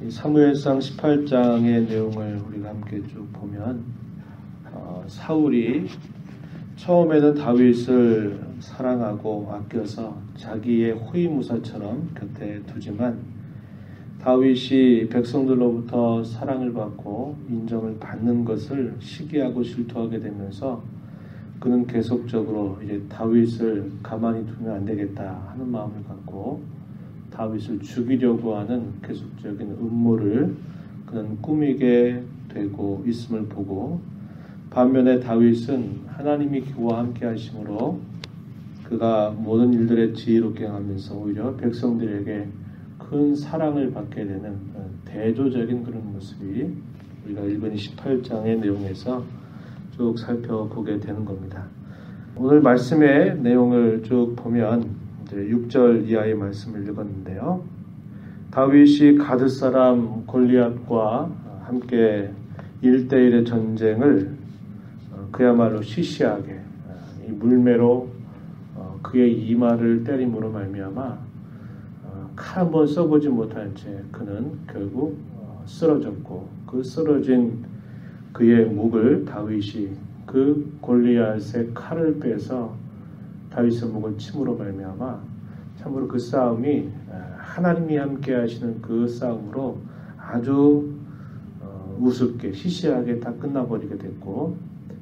이 사무엘상 18장의 내용을 우리가 함께 쭉 보면 사울이 처음에는 다윗을 사랑하고 아껴서 자기의 호위무사처럼 곁에 두지만 다윗이 백성들로부터 사랑을 받고 인정을 받는 것을 시기하고 질투하게 되면서 그는 계속적으로 이제 다윗을 가만히 두면 안 되겠다 하는 마음을 갖고 다윗을 죽이려고 하는 계속적인 음모를 그는 꾸미게 되고 있음을 보고, 반면에 다윗은 하나님이 그와 함께 하심으로 그가 모든 일들에 지혜롭게 하면서 오히려 백성들에게 큰 사랑을 받게 되는 대조적인 그런 모습이 우리가 읽은 18장의 내용에서 쭉 살펴보게 되는 겁니다. 오늘 말씀의 내용을 쭉 보면 이제 6절 이하의 말씀을 읽었는데요. 다윗이 가드 사람 골리앗과 함께 1대1의 전쟁을 그야말로 시시하게 이 물매로 그의 이마를 때림으로 말미암아 칼 한 번 써보지 못한 채 그는 결국 쓰러졌고, 그 쓰러진 그의 목을 다윗이 그 골리앗의 칼을 빼서 다윗의 목을 침으로 말미암아 참으로 그 싸움이 하나님이 함께 하시는 그 싸움으로 아주 우습게 시시하게 다 끝나버리게 됐고,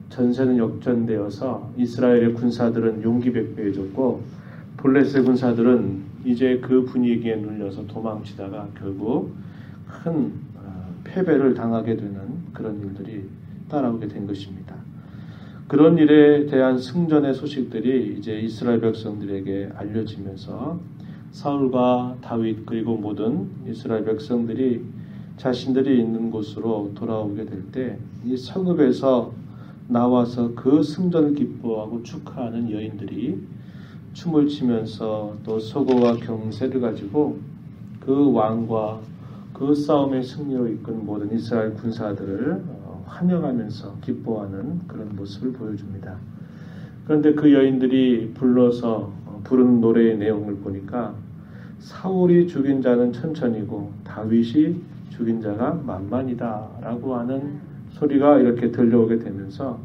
전세는 역전되어서 이스라엘의 군사들은 용기백배해졌고 블레셋 군사들은 이제 그 분위기에 눌려서 도망치다가 결국 큰 패배를 당하게 되는 그런 일들이 따라오게 된 것입니다. 그런 일에 대한 승전의 소식들이 이제 이스라엘 백성들에게 알려지면서 사울과 다윗 그리고 모든 이스라엘 백성들이 자신들이 있는 곳으로 돌아오게 될 때 이 성읍에서 나와서 그 승전을 기뻐하고 축하하는 여인들이 춤을 추면서 또 소고와 경세를 가지고 그 왕과 그 싸움의 승리로 이끈 모든 이스라엘 군사들을 환영하면서 기뻐하는 그런 모습을 보여줍니다. 그런데 그 여인들이 불러서 부르는 노래의 내용을 보니까 사울이 죽인 자는 천천히고 다윗이 죽인 자가 만만이다 라고 하는 소리가 이렇게 들려오게 되면서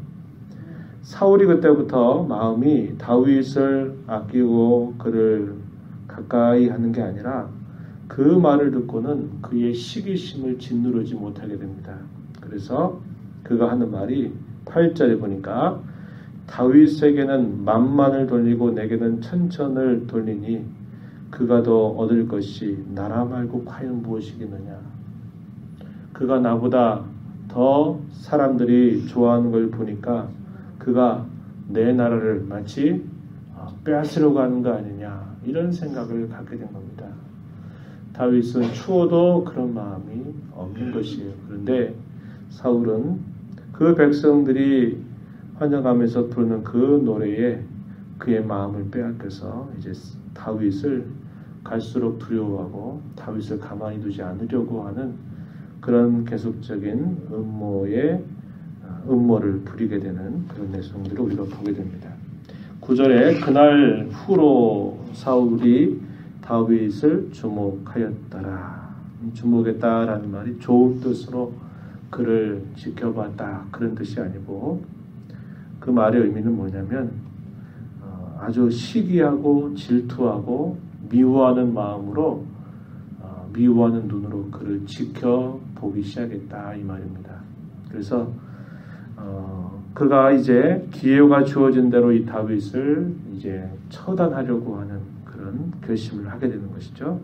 사울이 그때부터 마음이 다윗을 아끼고 그를 가까이 하는 게 아니라 그 말을 듣고는 그의 시기심을 짓누르지 못하게 됩니다. 그래서 그가 하는 말이 8절에 보니까 다윗에게는 만만을 돌리고 내게는 천천을 돌리니 그가 더 얻을 것이 나라 말고 과연 무엇이겠느냐. 그가 나보다 더 사람들이 좋아하는 걸 보니까 그가 내 나라를 마치 빼앗으려고 하는 거 아니냐, 이런 생각을 갖게 된 겁니다. 다윗은 추워도 그런 마음이 없는 것이에요. 그런데 사울은 그 백성들이 환영하면서 부르는 그 노래에 그의 마음을 빼앗겨서 이제 다윗을 갈수록 두려워하고 다윗을 가만히 두지 않으려고 하는 그런 계속적인 음모를 부리게 되는 그런 내용들을 우리가 보게 됩니다. 9절에 그날 후로 사울이 다윗을 주목하였더라. 주목했다라는 말이 좋은 뜻으로 그를 지켜봤다 그런 뜻이 아니고, 그 말의 의미는 뭐냐면 아주 시기하고 질투하고 미워하는 마음으로 미워하는 눈으로 그를 지켜보기 시작했다 이 말입니다. 그래서 그가 이제 기회가 주어진 대로 이 다윗을 이제 처단하려고 하는 그런 결심을 하게 되는 것이죠.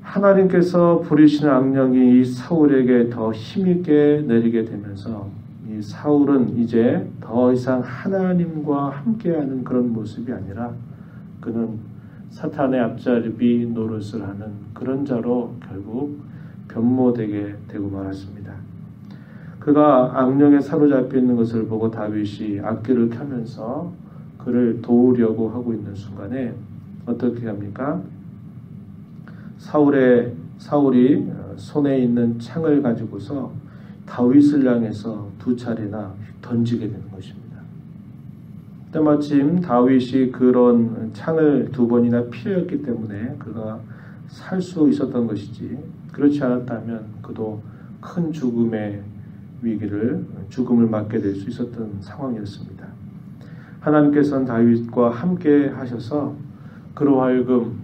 하나님께서 부리시는 악령이 이 사울에게 더 힘있게 내리게 되면서 이 사울은 이제 더 이상 하나님과 함께하는 그런 모습이 아니라 그는 사탄의 앞자리 노릇을 하는 그런 자로 결국 변모되게 되고 말았습니다. 그가 악령에 사로잡혀 있는 것을 보고 다윗이 악기를 켜면서 그를 도우려고 하고 있는 순간에 어떻게 합니까? 사울이 손에 있는 창을 가지고서 다윗을 향해서 2차례나 던지게 되는 것입니다. 때마침 다윗이 그런 창을 2번이나 피했기 때문에 그가 살 수 있었던 것이지, 그렇지 않았다면 그도 큰 죽음을 맞게 될 수 있었던 상황이었습니다. 하나님께서는 다윗과 함께 하셔서 그로 하여금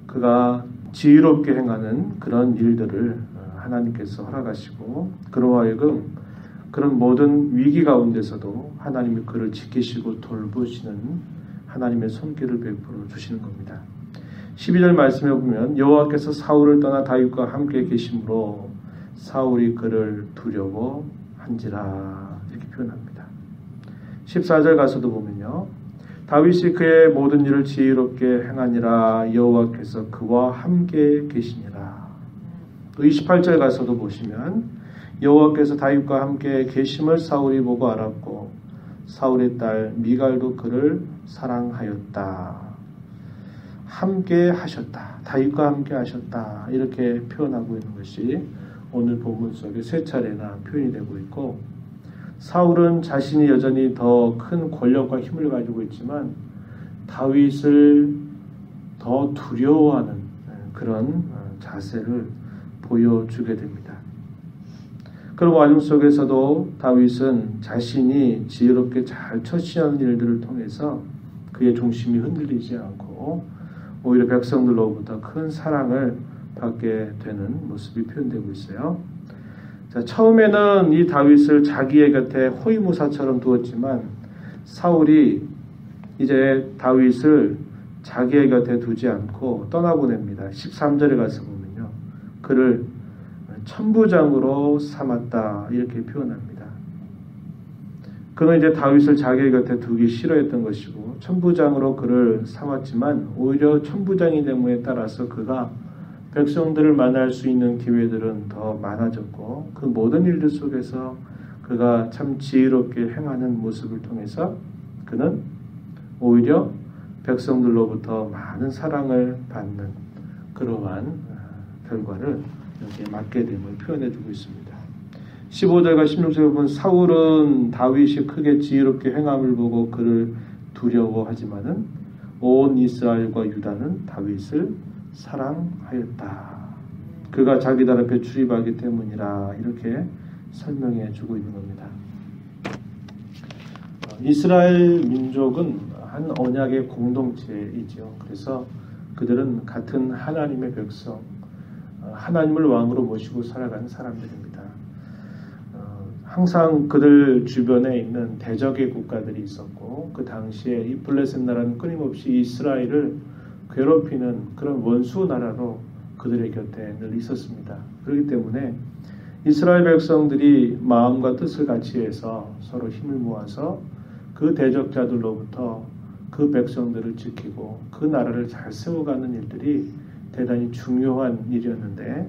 그가 지혜롭게 행하는 그런 일들을 하나님께서 허락하시고 그로 하여금 그런 모든 위기 가운데서도 하나님이 그를 지키시고 돌보시는 하나님의 손길을 베풀어 주시는 겁니다. 12절 말씀에 보면 여호와께서 사울을 떠나 다윗과 함께 계심으로 사울이 그를 두려워한지라 이렇게 표현합니다. 14절 가서도 보면요. 다윗이 그의 모든 일을 지혜롭게 행하니라 여호와께서 그와 함께 계시니라. 또 28절 가서도 보시면 여호와께서 다윗과 함께 계심을 사울이 보고 알았고 사울의 딸 미갈도 그를 사랑하였다. 함께 하셨다. 다윗과 함께 하셨다. 이렇게 표현하고 있는 것이 오늘 본문 속에 세 차례나 표현이 되고 있고 사울은 자신이 여전히 더 큰 권력과 힘을 가지고 있지만 다윗을 더 두려워하는 그런 자세를 보여주게 됩니다. 그런 와중 속에서도 다윗은 자신이 지혜롭게 잘 처치하는 일들을 통해서 그의 중심이 흔들리지 않고 오히려 백성들로부터 큰 사랑을 받게 되는 모습이 표현되고 있어요. 자, 처음에는 이 다윗을 자기의 곁에 호위무사처럼 두었지만 사울이 이제 다윗을 자기의 곁에 두지 않고 떠나보냅니다. 13절에 가서 보면요. 그를 천부장으로 삼았다 이렇게 표현합니다. 그는 이제 다윗을 자기의 곁에 두기 싫어했던 것이고 천부장으로 그를 삼았지만 오히려 천부장이 됨에 따라서 그가 백성들을 만날 수 있는 기회들은 더 많아졌고 그 모든 일들 속에서 그가 참 지혜롭게 행하는 모습을 통해서 그는 오히려 백성들로부터 많은 사랑을 받는 그러한 결과를 여기에 맞게 됨을 표현해주고 있습니다. 15절과 16절에 보면 사울은 다윗이 크게 지혜롭게 행함을 보고 그를 두려워하지만은 온 이스라엘과 유다는 다윗을 사랑하였다. 그가 자기 날 앞에 출입하기 때문이라 이렇게 설명해 주고 있는 겁니다. 이스라엘 민족은 한 언약의 공동체이죠. 그래서 그들은 같은 하나님의 백성, 하나님을 왕으로 모시고 살아가는 사람들입니다. 항상 그들 주변에 있는 대적의 국가들이 있었고 그 당시에 이 블레셋 나라는 끊임없이 이스라엘을 괴롭히는 그런 원수 나라로 그들의 곁에 늘 있었습니다. 그렇기 때문에 이스라엘 백성들이 마음과 뜻을 같이 해서 서로 힘을 모아서 그 대적자들로부터 그 백성들을 지키고 그 나라를 잘 세워가는 일들이 대단히 중요한 일이었는데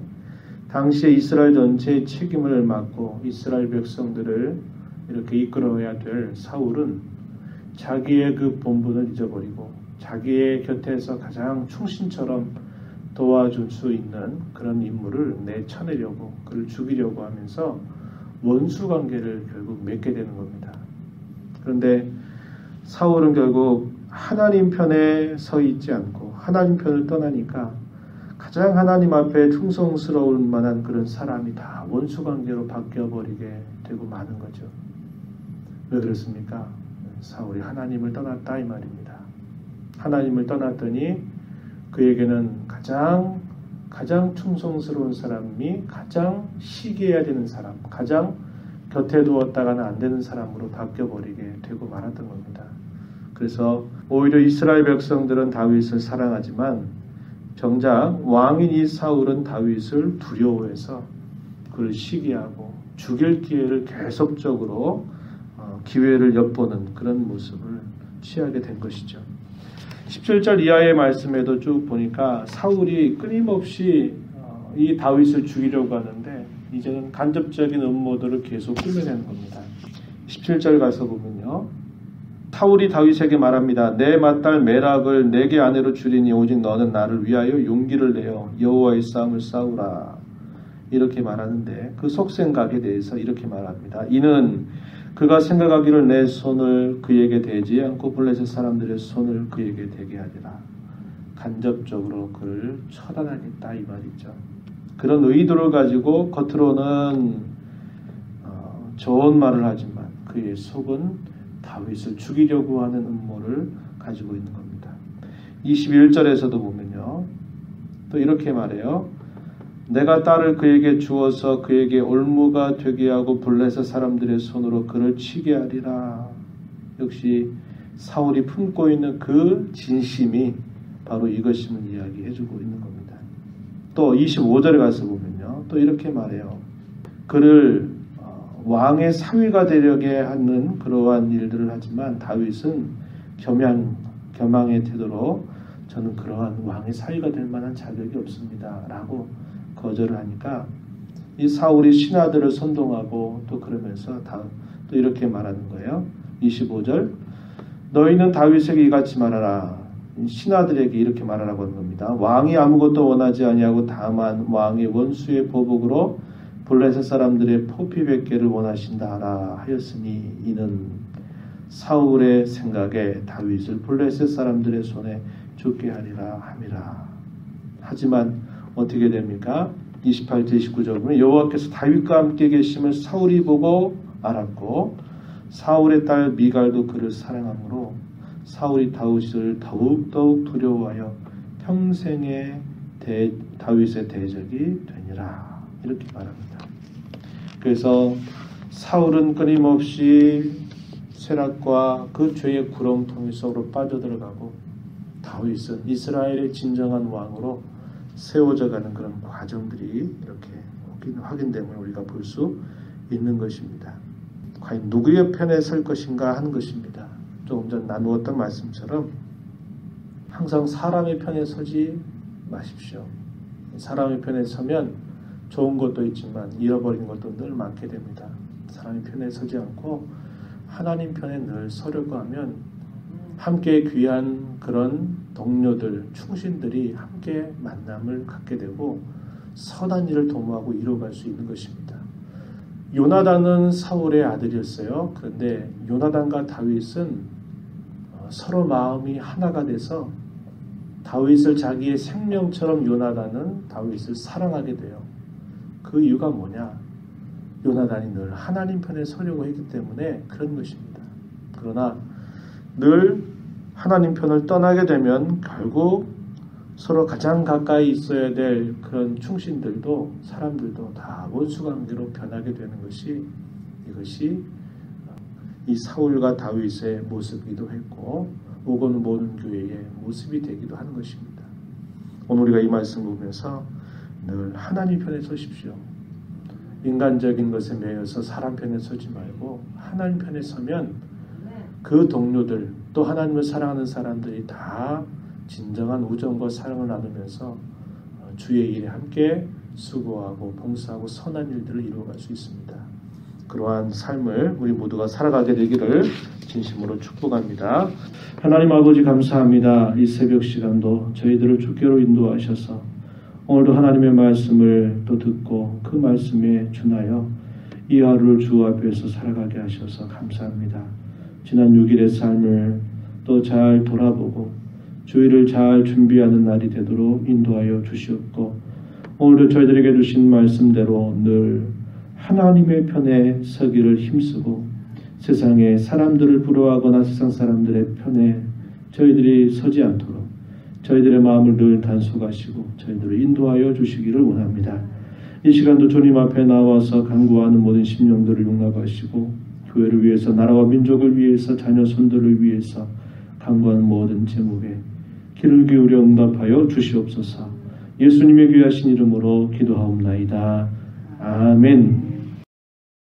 당시에 이스라엘 전체의 책임을 맡고 이스라엘 백성들을 이렇게 이끌어야 될 사울은 자기의 그 본분을 잊어버리고 자기의 곁에서 가장 충신처럼 도와줄 수 있는 그런 인물을 내쳐내려고 그를 죽이려고 하면서 원수 관계를 결국 맺게 되는 겁니다. 그런데 사울은 결국 하나님 편에 서 있지 않고 하나님 편을 떠나니까 가장 하나님 앞에 충성스러울 만한 그런 사람이 다 원수 관계로 바뀌어버리게 되고 마는 거죠. 왜 그렇습니까? 사울이 하나님을 떠났다 이 말입니다. 하나님을 떠났더니 그에게는 가장 충성스러운 사람이 가장 시기해야 되는 사람, 가장 곁에 두었다가는 안 되는 사람으로 바뀌어버리게 되고 말았던 겁니다. 그래서 오히려 이스라엘 백성들은 다윗을 사랑하지만 정작 왕인 이 사울은 다윗을 두려워해서 그를 시기하고 죽일 기회를 계속적으로 기회를 엿보는 그런 모습을 취하게 된 것이죠. 17절 이하의 말씀에도 쭉 보니까 사울이 끊임없이 이 다윗을 죽이려고 하는데 이제는 간접적인 음모들을 계속 꾸며내는 겁니다. 17절 가서 보면요. 사울이 다윗에게 말합니다. 내 맏딸 메락을 내게 아내로 주리니 오직 너는 나를 위하여 용기를 내어 여호와의 싸움을 싸우라. 이렇게 말하는데 그 속생각에 대해서 이렇게 말합니다. 이는 그가 생각하기를 내 손을 그에게 대지 않고 블레셋 사람들의 손을 그에게 대게 하리라. 간접적으로 그를 처단하겠다 이 말이죠. 그런 의도를 가지고 겉으로는 좋은 말을 하지만 그의 속은 다윗을 죽이려고 하는 음모를 가지고 있는 겁니다. 21절에서도 보면요. 또 이렇게 말해요. 내가 딸을 그에게 주어서 그에게 올무가 되게 하고 블레셋 사람들의 손으로 그를 치게 하리라. 역시 사울이 품고 있는 그 진심이 바로 이것임을 이야기해주고 있는 겁니다. 또 25절에 가서 보면요. 또 이렇게 말해요. 그를 왕의 사위가 되려게 하는 그러한 일들을 하지만 다윗은 겸양의 태도로 저는 그러한 왕의 사위가 될 만한 자격이 없습니다. 라고 거절을 하니까 이 사울이 신하들을 선동하고 또 그러면서 또 이렇게 말하는 거예요. 25절 너희는 다윗에게 이같이 말하라. 신하들에게 이렇게 말하라고 하는 겁니다. 왕이 아무것도 원하지 아니하고 다만 왕의 원수의 보복으로 블레셋 사람들의 포피백계를 원하신다 하라 하였으니 이는 사울의 생각에 다윗을 블레셋 사람들의 손에 죽게 하리라 함이라. 하지만 어떻게 됩니까? 28절 29절 보면 여호와께서 다윗과 함께 계심을 사울이 보고 알았고 사울의 딸 미갈도 그를 사랑하므로 사울이 다윗을 더욱더욱 두려워하여 평생에 다윗의 대적이 되니라. 이렇게 말합니다. 그래서 사울은 끊임없이 쇠락과 그 죄의 구렁텅이 속으로 빠져들어가고 다윗은 이스라엘의 진정한 왕으로 세워져가는 그런 과정들이 이렇게 확인됨을 우리가 볼 수 있는 것입니다. 과연 누구의 편에 설 것인가 하는 것입니다. 조금 전 나누었던 말씀처럼 항상 사람의 편에 서지 마십시오. 사람의 편에 서면 좋은 것도 있지만 잃어버린 것도 늘 많게 됩니다. 사람의 편에 서지 않고 하나님 편에 늘 서려고 하면 함께 귀한 그런 동료들, 충신들이 함께 만남을 갖게 되고 선한 일을 도모하고 이루어갈 수 있는 것입니다. 요나단은 사울의 아들이었어요. 그런데 요나단과 다윗은 서로 마음이 하나가 돼서 다윗을 자기의 생명처럼 요나단은 다윗을 사랑하게 돼요. 그 이유가 뭐냐? 요나단이 늘 하나님 편에 서려고 했기 때문에 그런 것입니다. 그러나 늘 하나님 편을 떠나게 되면 결국 서로 가장 가까이 있어야 될 그런 충신들도 사람들도 다 원수관계로 변하게 되는 것이 이것이 이 사울과 다윗의 모습이기도 했고 오건 모든 교회의 모습이 되기도 하는 것입니다. 오늘 우리가 이 말씀 보면서 늘 하나님 편에 서십시오. 인간적인 것에 매여서 사람 편에 서지 말고 하나님 편에 서면 그 동료들 또 하나님을 사랑하는 사람들이 다 진정한 우정과 사랑을 나누면서 주의 일에 함께 수고하고 봉사하고 선한 일들을 이루어갈 수 있습니다. 그러한 삶을 우리 모두가 살아가게 되기를 진심으로 축복합니다. 하나님 아버지 감사합니다. 이 새벽 시간도 저희들을 주께로 인도하셔서 오늘도 하나님의 말씀을 또 듣고 그 말씀에 준하여 이 하루를 주 앞에서 살아가게 하셔서 감사합니다. 지난 6일의 삶을 또 잘 돌아보고 주일을 잘 준비하는 날이 되도록 인도하여 주시옵고 오늘도 저희들에게 주신 말씀대로 늘 하나님의 편에 서기를 힘쓰고 세상의 사람들을 부러워하거나 세상 사람들의 편에 저희들이 서지 않도록 저희들의 마음을 늘 단속하시고 저희들을 인도하여 주시기를 원합니다. 이 시간도 주님 앞에 나와서 간구하는 모든 심령들을 용납하시고 교회를 위해서 나라와 민족을 위해서 자녀 손들을 위해서 간구하는 모든 제목에 귀를 기울여 응답하여 주시옵소서. 예수님의 귀하신 이름으로 기도하옵나이다. 아멘.